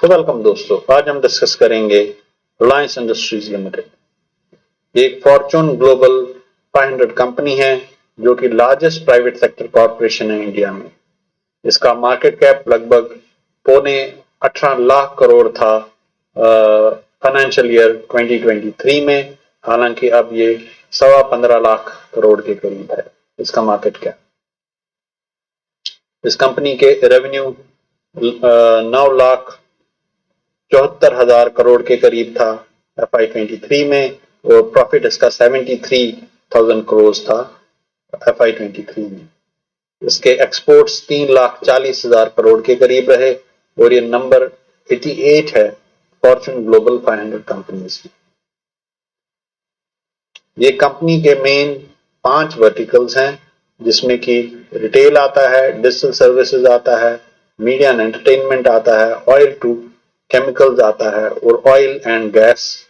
तो वेलकम दोस्तों, आज हम डिस्कस करेंगे रिलायंस इंडस्ट्रीज लिमिटेड। ये एक फॉर्च्यून ग्लोबल 500 कंपनी है जो कि लार्जेस्ट प्राइवेट सेक्टर कॉर्पोरेशन है इंडिया में। इसका मार्केट कैप लगभग पौने 18 लाख करोड़ था फाइनेंशियल ईयर 2023 में। हालांकि अब ये 15.25 लाख करोड़ के करीब है इसका मार्केट कैप। इस कंपनी के रेवेन्यू 9,74,000 करोड़ के करीब था FY23 में और प्रॉफिट इसका 73,000 करोड़ था FY23 में। इसके एक्सपोर्ट्स 3,40,000 करोड़ के करीब रहे और ये नंबर 88 है फॉर्च्यून ग्लोबल 500 कंपनीज में। ये कंपनी के मेन 5 वर्टिकल्स हैं जिसमें कि रिटेल आता है, डिजिटल सर्विसेज आता है, मीडिया एंड एंटरटेनमेंट आता है, ऑयल टू केमिकल्स आता है और oil and gas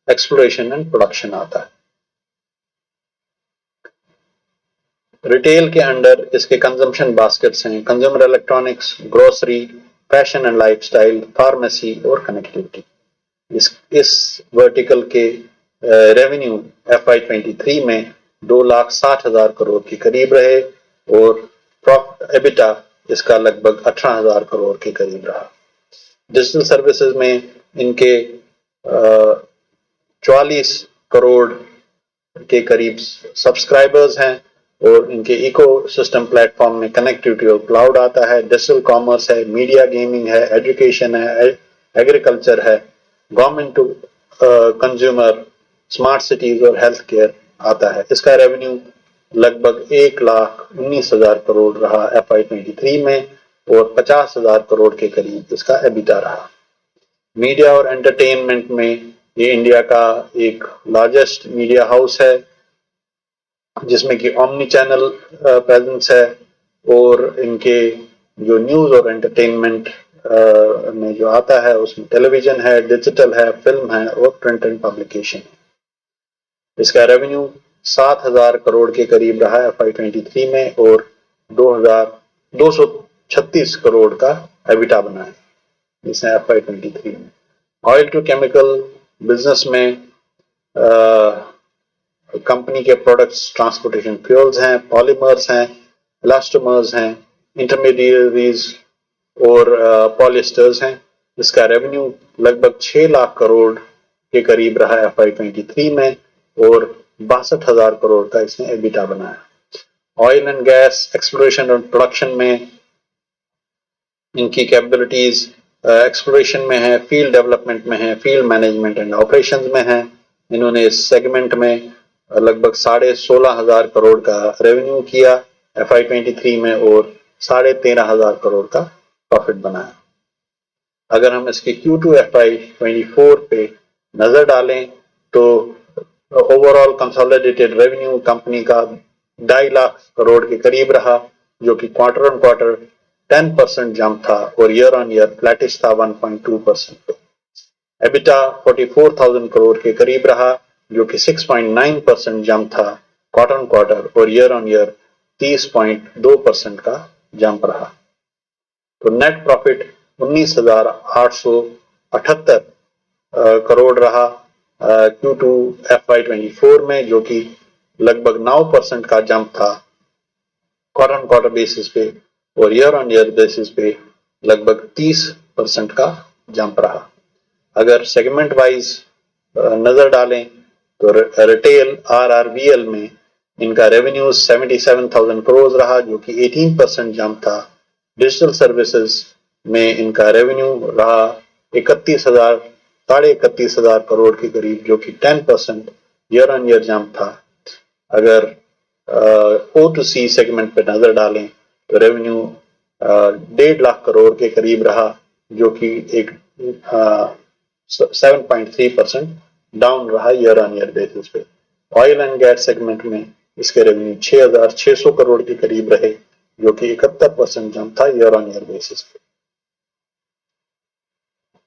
exploration and production आता है। रिटेल के अंडर इसके कंजम्पशन बास्केट्स हैं consumer electronics, grocery, fashion and lifestyle, pharmacy और कनेक्टिविटी। इस वर्टिकल के रेवेन्यू FY23 में 2,60,000 करोड़ के करीब रहे और एबिटा इसका लगभग 18,000 करोड़ के करीब रहा। डिजिटल सर्विसेज में इनके 44 करोड़ के करीब सब्सक्राइबर्स हैं और इनके इकोसिस्टम प्लेटफॉर्म में कनेक्टिविटी और क्लाउड आता है, डिजिटल कॉमर्स है, मीडिया गेमिंग है, एजुकेशन है, एग्रीकल्चर है, government to consumer, smart cities और हेल्थ केयर आता है। इसका रेवेन्यू लगभग 1,19,000 करोड़ रहा FY23 में और 50,000 करोड़ के करीब इसका एबिटा रहा। मीडिया और एंटरटेनमेंट में ये इंडिया का एक लार्जेस्ट मीडिया हाउस है जिसमें कि ओमनी चैनल प्रेजेंस है और इनके जो न्यूज और एंटरटेनमेंट में जो आता है उसमें टेलीविजन है, डिजिटल है, फिल्म है और प्रिंट एंड पब्लिकेशन है। इसका रेवेन्यू 7,000 करोड़ के करीब रहा है FY23 में और 2,236 करोड़ का एबिटा बना है इसने FY23 में। ऑयल टू केमिकल बिजनेस में कंपनी के प्रोडक्ट्स ट्रांसपोर्टेशन फ्यूल्स हैं, पॉलीमर्स हैं, इलास्टोमर्स हैं, इंटरमीडिएरीज और पॉलिएस्टर्स हैं। इसका रेवेन्यू लगभग 6 लाख करोड़ के करीब रहा है FY23 में और 62,000 करोड़ का इसने एबिटा बनाया। ऑयल एंड गैस एक्सप्लोरेशन और प्रोडक्शन में इनकी कैपेबिलिटीज एक्सप्लोरेशन में है, फील्ड डेवलपमेंट में है, फील्ड मैनेजमेंट एंड ऑपरेशंस में है। इन्होंने इस सेगमेंट में लगभग 16,500 करोड़ का रेवेन्यू किया FY23 में और 13,500 करोड़ का प्रॉफिट बनाया। अगर हम इसके Q2 FY24 पे नजर डालें तो ओवरऑल कंसोलिडेटेड रेवेन्यू कंपनी का 2.5 लाख करोड़ के करीब रहा जो कि क्वार्टर ऑन क्वार्टर 10% जंप था और ईयर ऑन ईयर फ्लैटिश था 1.2% पे। एबिटा 44,000 करोड़ के करीब रहा जो कि 6.9% जंप था क्वार्टर ऑन क्वार्टर और ईयर ऑन ईयर 30.2% का जंप रहा। तो नेट प्रॉफिट 19,878 करोड़ रहा Q2 FY24 में जो कि लगभग 9% का जंप था क्वार्टर ऑन क्वार्टर बेसिस पे और ईयर ऑन ईयर बेसिस पे लगभग 30% का जंप रहा। अगर सेगमेंट वाइज नजर डालें तो रिटेल RRVL में इनका रेवेन्यू 77,000 करोड़ रहा जो कि 18% जंप था। डिजिटल सर्विसेज में इनका रेवेन्यू रहा 31,000 करोड़ के करीब जो कि 10% ईयर ऑन ईयर जंप था। अगर O2C सेगमेंट पे नजर डालें तो रेवेन्यू 1.5 लाख करोड़ के करीब रहा जो कि एक 7.3% डाउन रहा ईयर ऑन ईयर बेसिस पे। ऑयल एंड गैस सेगमेंट में इसके रेवेन्यू 6,600 करोड़ के करीब रहे जो कि 71% जंप था ईयर ऑन ईयर बेसिस पे।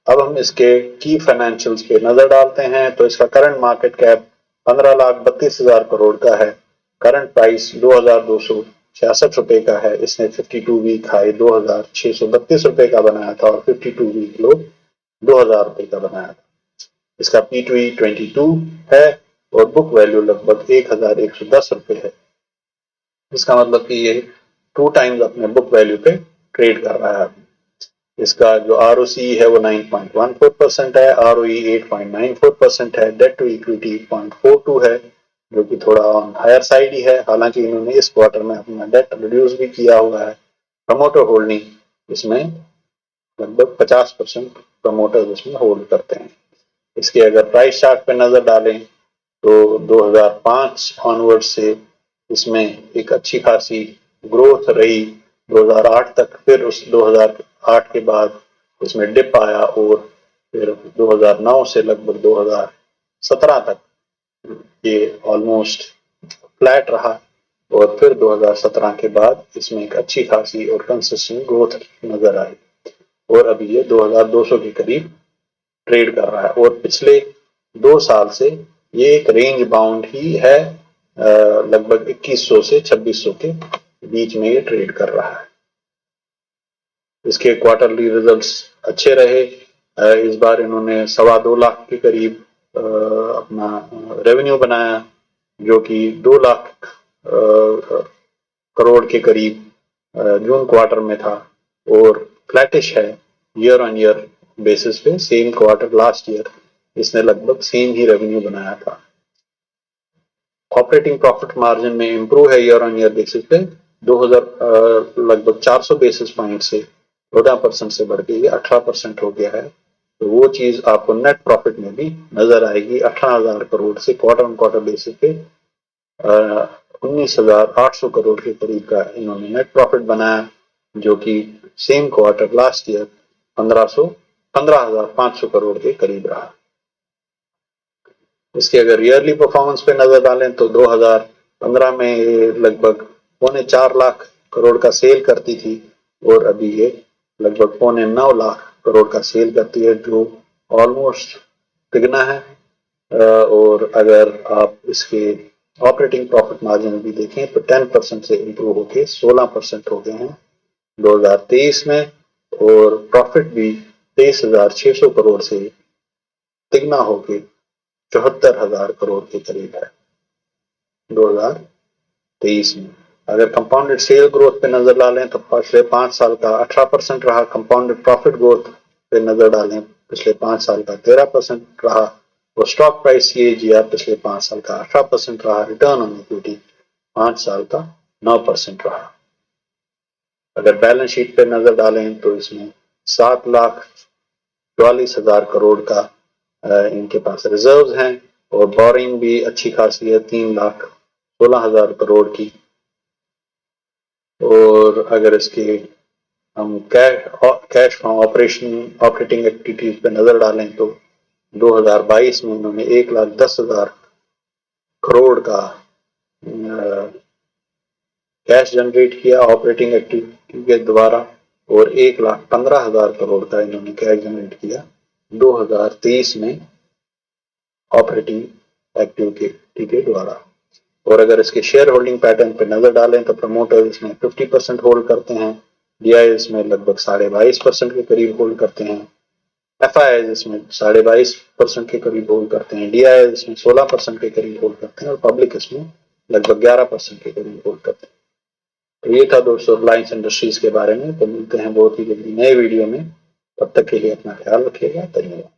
अब हम इसके की फाइनेंशियल्स पे नजर डालते हैं तो इसका करंट मार्केट कैप 15,32,000 करोड़ का है। करंट प्राइस 2,200 66 रुपए का है, इसने 52 वीक हाई 2632 रुपए का बनाया था और 52 वीक लो 2000 रुपए का बनाया था। इसका P/E 22 है और बुक वैल्यू लगभग 1110 रुपए है। इसका मतलब कि ये 2 टाइम्स अपने बुक वैल्यू पे ट्रेड कर रहा है। इसका जो ROCE है वो 9.14% है, ROE 8.94% है, डेट टू इक्विटी 0.42 है, जो कि थोड़ा ऑन हायर साइड ही है। हालांकि इन्होंने इस क्वार्टर में अपना डेट रिड्यूस भी किया हुआ है। प्रमोटर होल्डिंग इसमें लगभग 50% प्रमोटर्स इसमें होल्ड करते हैं। इसके अगर प्राइस चार्ट पे नजर डालें तो 2005 ऑनवर्ड से इसमें एक अच्छी खासी ग्रोथ रही 2008 तक, फिर उस 2008 के बाद इसमें डिप आया और फिर 2009 से लगभग 2017 तक ये ऑलमोस्ट फ्लैट रहा और फिर 2017 के बाद इसमें एक अच्छी खासी और कंसिस्टेंट ग्रोथ नजर आई और अभी ये 2200 के करीब ट्रेड कर रहा है और पिछले 2 साल से ये एक रेंज बाउंड ही है, लगभग 2100 से 2600 के बीच में ये ट्रेड कर रहा है। इसके क्वार्टरली रिजल्ट्स अच्छे रहे। इस बार इन्होंने 2.25 लाख के करीब अपना रेवेन्यू बनाया, जो कि 2 लाख करोड़ के करीब जून क्वार्टर में था और फ्लैटिश है ईयर ऑन ईयर बेसिस पे। सेम क्वार्टर लास्ट ईयर इसने लगभग सेम ही रेवेन्यू बनाया था। ऑपरेटिंग प्रॉफिट मार्जिन में इंप्रूव है ईयर ऑन ईयर बेसिस पे 2000 लगभग 400 बेसिस पॉइंट से 14% से बढ़ के ये 18% हो गया है। तो वो चीज आपको नेट प्रॉफिट में भी नजर आएगी। 18,000 करोड़ से क्वार्टर ऑन क्वार्टर बेसिस पे 19,800 करोड़ के करीब का इन्होंने नेट प्रॉफिट बनाया, जो कि same quarter last year 15,500 crore के करीब रहा। इसके अगर ईयरली परफॉर्मेंस पे नजर डालें तो 2015 में ये लगभग 4.25 लाख करोड़ का सेल करती थी और अभी ये लगभग 8.95 लाख करोड़ का सेल करती है, जो ऑलमोस्ट तिगना है। और अगर आप इसके ऑपरेटिंग प्रॉफिट मार्जिन भी देखें तो 10% से इंप्रूव होके 16% हो गए हैं 2023 में और प्रॉफिट भी 23,600 करोड़ से तिगना होके 74,000 करोड़ के करीब है 2023 में। अगर कंपाउंडेड सेल ग्रोथ पे नजर डालें तो पिछले 5 साल का 18% रहा। कंपाउंडेड प्रॉफिट ग्रोथ पे नजर डालें पिछले 5 साल का 13% रहा और स्टॉक प्राइस CAGR पिछले 5 साल का 18% रहा। रिटर्न ऑन इक्विटी 5 साल का 9% रहा। अगर बैलेंस शीट पे नजर डालें तो इसमें 7,44,000 करोड़ का इनके पास रिजर्व्स हैं और बोरिंग भी अच्छी खासी है 3,16,000 करोड़ की। और अगर इसके हम कैश फ्रॉम ऑपरेटिंग एक्टिविटीज पे नजर डालें तो 2022 में उन्होंने 1,10,000 करोड़ का कैश जनरेट किया ऑपरेटिंग एक्टिविटी के द्वारा और 1,15,000 करोड़ का इन्होंने कैश जनरेट किया 2023 में ऑपरेटिंग एक्टिविटी के द्वारा। और अगर इसके शेयर होल्डिंग पैटर्न पर नजर डालें तो प्रमोटर इसमें 50% होल्ड करते हैं, DIs इसमें लगभग 22.5% के करीब होल्ड करते हैं, FIs इसमें 22.5% के करीब होल्ड करते हैं, DIs इसमें 16% के करीब होल्ड करते हैं और पब्लिक इसमें लगभग 11% के करीब होल्ड करते हैं। तो ये था दोस्तों रिलायंस इंडस्ट्रीज के बारे में। तो मिलते हैं बहुत ही जल्दी नए वीडियो में, तब तक के लिए अपना ख्याल रखिएगा। धन्यवाद।